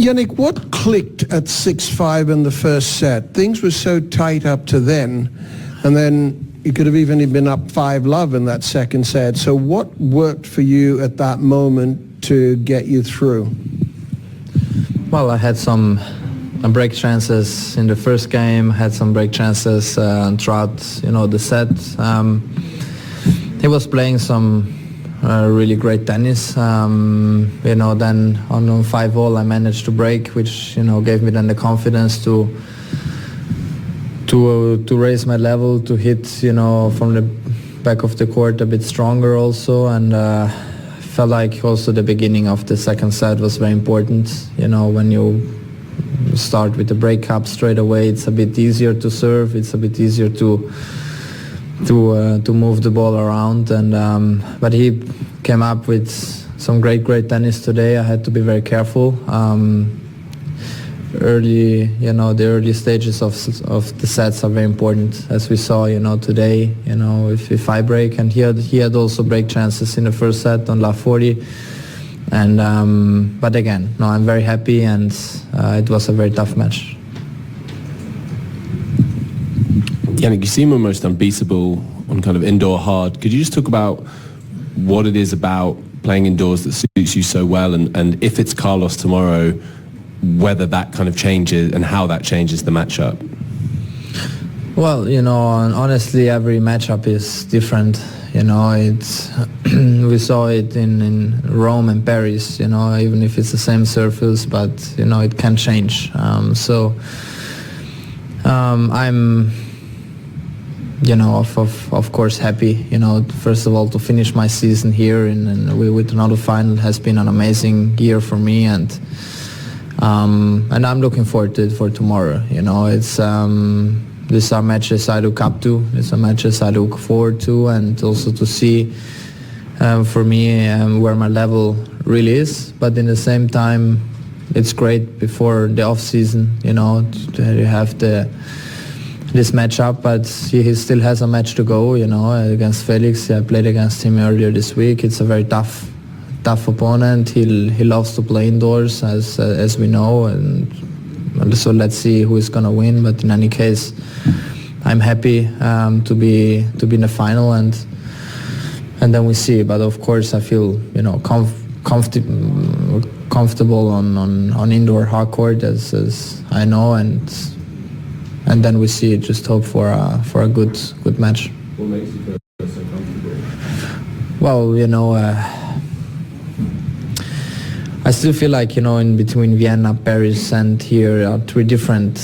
Jannik, what clicked at 6-5 in the first set? Things were so tight up to then, and then you could have even been up 5-love in that second set. So what worked for you at that moment to get you through? Well, I had some break chances in the first game, had some break chances throughout, the set. He was playing some really great tennis. Then on 5-all I managed to break, which gave me then the confidence to raise my level, to hit from the back of the court a bit stronger also, and felt like also the beginning of the second set was very important. When you start with the break up straight away, it's a bit easier to serve, it's a bit easier to move the ball around, and but he came up with some great tennis today. I had to be very careful. The early stages of the sets are very important, as we saw today. If I break, and he had also break chances in the first set on love 40. And but again, no, I'm very happy, and it was a very tough match. Jannik, you seem almost unbeatable on kind of indoor hard. Could you just talk about what it is about playing indoors that suits you so well, and if it's Carlos tomorrow, whether that kind of changes and how that changes the matchup? Well, honestly, every matchup is different. It's we saw it in Rome and Paris. Even if it's the same surface, but it can change. I'm of course happy. First of all, to finish my season here and with another final has been an amazing year for me, and I'm looking forward to it for tomorrow. These are matches I look up to. These are matches I look forward to, and also to see for me where my level really is. But in the same time, it's great before the off season. You have this matchup, but he still has a match to go. Against Felix. I played against him earlier this week. It's a very tough opponent. He loves to play indoors, as we know, and so let's see who is gonna win. But in any case, I'm happy to be in the final, and then we see. But of course, I feel comfortable on indoor hard court as I know, and then we see. Just hope for a good match. What makes you feel so comfortable? Well, I still feel like, in between Vienna, Paris, and here are three different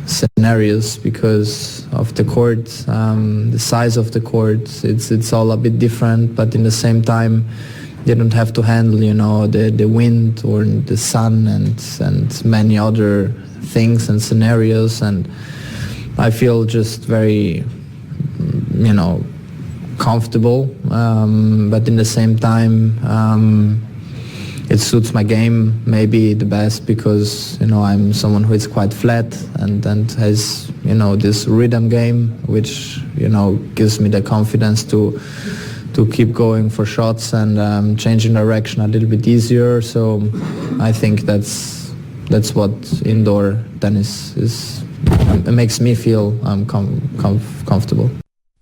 scenarios because of the court, the size of the court. It's all a bit different, but in the same time, you don't have to handle, the wind or the sun and many other things and scenarios. And I feel just very, comfortable, but in the same time, it suits my game maybe the best because I'm someone who is quite flat and has this rhythm game, which gives me the confidence to keep going for shots and changing direction a little bit easier. So I think that's what indoor tennis is. It makes me feel comfortable.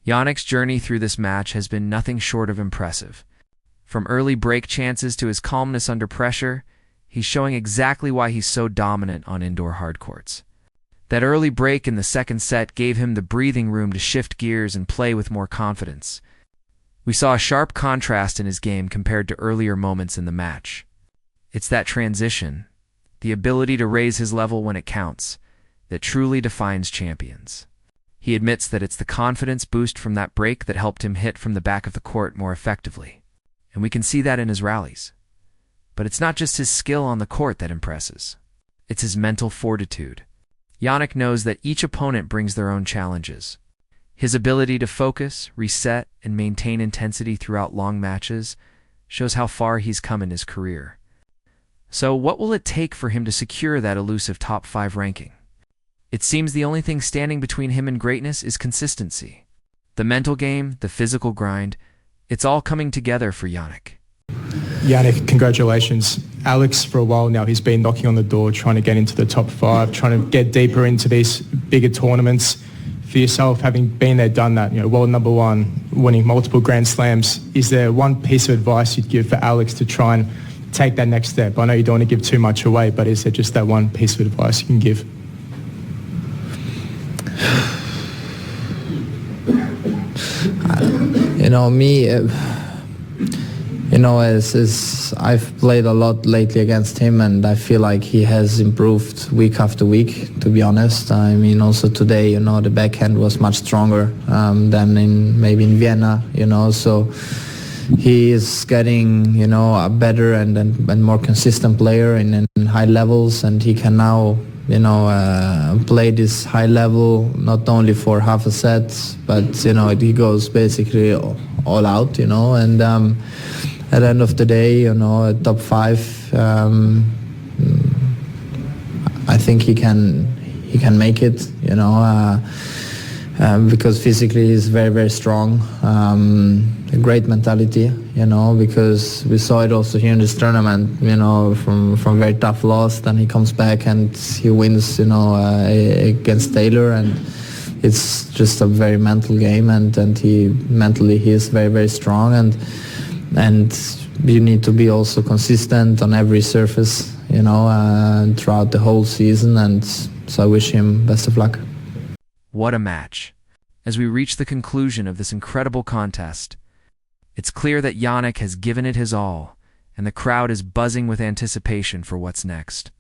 Jannik's journey through this match has been nothing short of impressive. From early break chances to his calmness under pressure, he's showing exactly why he's so dominant on indoor hard courts. That early break in the second set gave him the breathing room to shift gears and play with more confidence. We saw a sharp contrast in his game compared to earlier moments in the match. It's that transition, the ability to raise his level when it counts, that truly defines champions. He admits that it's the confidence boost from that break that helped him hit from the back of the court more effectively. And we can see that in his rallies. But it's not just his skill on the court that impresses. It's his mental fortitude. Jannik knows that each opponent brings their own challenges. His ability to focus, reset, and maintain intensity throughout long matches shows how far he's come in his career. So what will it take for him to secure that elusive top 5 ranking? It seems the only thing standing between him and greatness is consistency. The mental game, the physical grind, it's all coming together for Jannik. Jannik, congratulations. Alex, for a while now, he's been knocking on the door, trying to get into the top 5, trying to get deeper into these bigger tournaments. For yourself, having been there, done that, world number 1, winning multiple Grand Slams, is there one piece of advice you'd give for Alex to try and take that next step? I know you don't want to give too much away, but is there just that one piece of advice you can give? As I've played a lot lately against him, and I feel like he has improved week after week, to be honest. I mean, also today, the backhand was much stronger than maybe in Vienna, so he is getting, a better and more consistent player in high levels, and he can now, play this high level not only for half a set, but, he goes basically all out, and at the end of the day, top 5, I think he can make it, because physically he's very, very strong. A great mentality, because we saw it also here in this tournament, from very tough loss, then he comes back and he wins, against Taylor, and it's just a very mental game, and he is very, very strong, and you need to be also consistent on every surface, throughout the whole season, and so I wish him best of luck. What a match. As we reach the conclusion of this incredible contest, it's clear that Jannik has given it his all, and the crowd is buzzing with anticipation for what's next.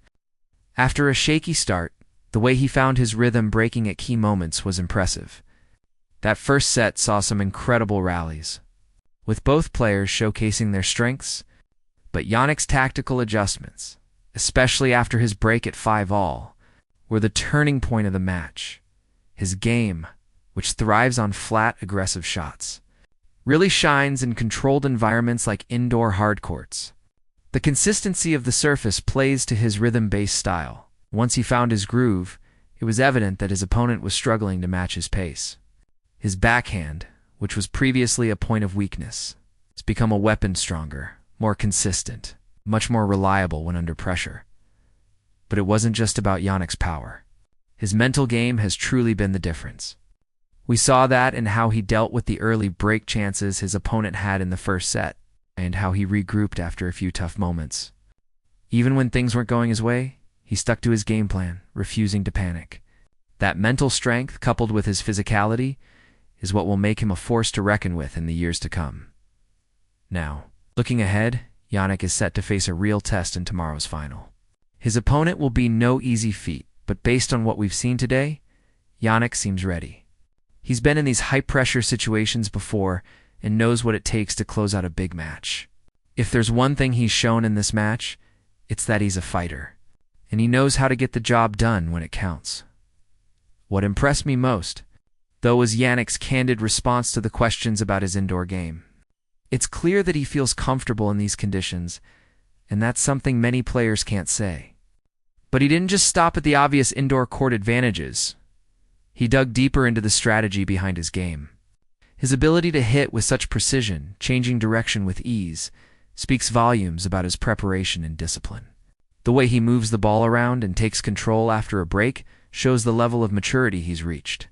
After a shaky start, the way he found his rhythm breaking at key moments was impressive. That first set saw some incredible rallies, with both players showcasing their strengths, but Jannik's tactical adjustments, especially after his break at 5-all, were the turning point of the match. His game, which thrives on flat, aggressive shots, really shines in controlled environments like indoor hardcourts. The consistency of the surface plays to his rhythm-based style. Once he found his groove, it was evident that his opponent was struggling to match his pace. His backhand, which was previously a point of weakness, has become a weapon stronger, more consistent, much more reliable when under pressure. But it wasn't just about Jannik's power. His mental game has truly been the difference. We saw that in how he dealt with the early break chances his opponent had in the first set, and how he regrouped after a few tough moments. Even when things weren't going his way, he stuck to his game plan, refusing to panic. That mental strength, coupled with his physicality, is what will make him a force to reckon with in the years to come. Now, looking ahead, Jannik is set to face a real test in tomorrow's final. His opponent will be no easy feat, but based on what we've seen today, Jannik seems ready. He's been in these high-pressure situations before and knows what it takes to close out a big match. If there's one thing he's shown in this match, it's that he's a fighter, and he knows how to get the job done when it counts. What impressed me most, though, was Jannik's candid response to the questions about his indoor game. It's clear that he feels comfortable in these conditions, and that's something many players can't say. But he didn't just stop at the obvious indoor court advantages. He dug deeper into the strategy behind his game. His ability to hit with such precision, changing direction with ease, speaks volumes about his preparation and discipline. The way he moves the ball around and takes control after a break shows the level of maturity he's reached.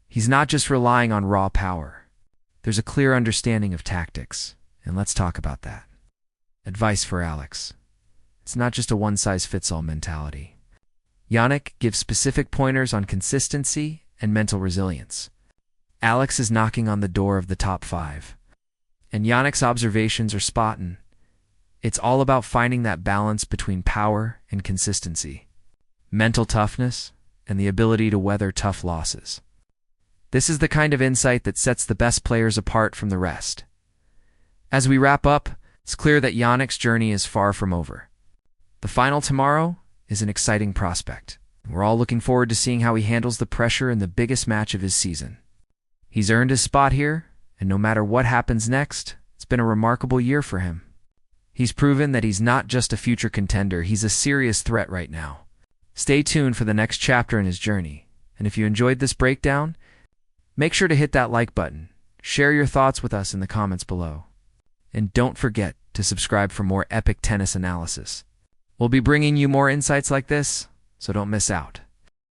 He's not just relying on raw power. There's a clear understanding of tactics, and let's talk about that. Advice for Alex. It's not just a one-size-fits-all mentality. Jannik gives specific pointers on consistency and mental resilience. Alex is knocking on the door of the top 5, and Jannik's observations are spot on. It's all about finding that balance between power and consistency, mental toughness, and the ability to weather tough losses. This is the kind of insight that sets the best players apart from the rest. As we wrap up, it's clear that Jannik's journey is far from over. The final tomorrow is an exciting prospect. We're all looking forward to seeing how he handles the pressure in the biggest match of his season. He's earned his spot here, and no matter what happens next, it's been a remarkable year for him. He's proven that he's not just a future contender, he's a serious threat right now. Stay tuned for the next chapter in his journey, and if you enjoyed this breakdown, make sure to hit that like button, share your thoughts with us in the comments below, and don't forget to subscribe for more epic tennis analysis. We'll be bringing you more insights like this, so don't miss out.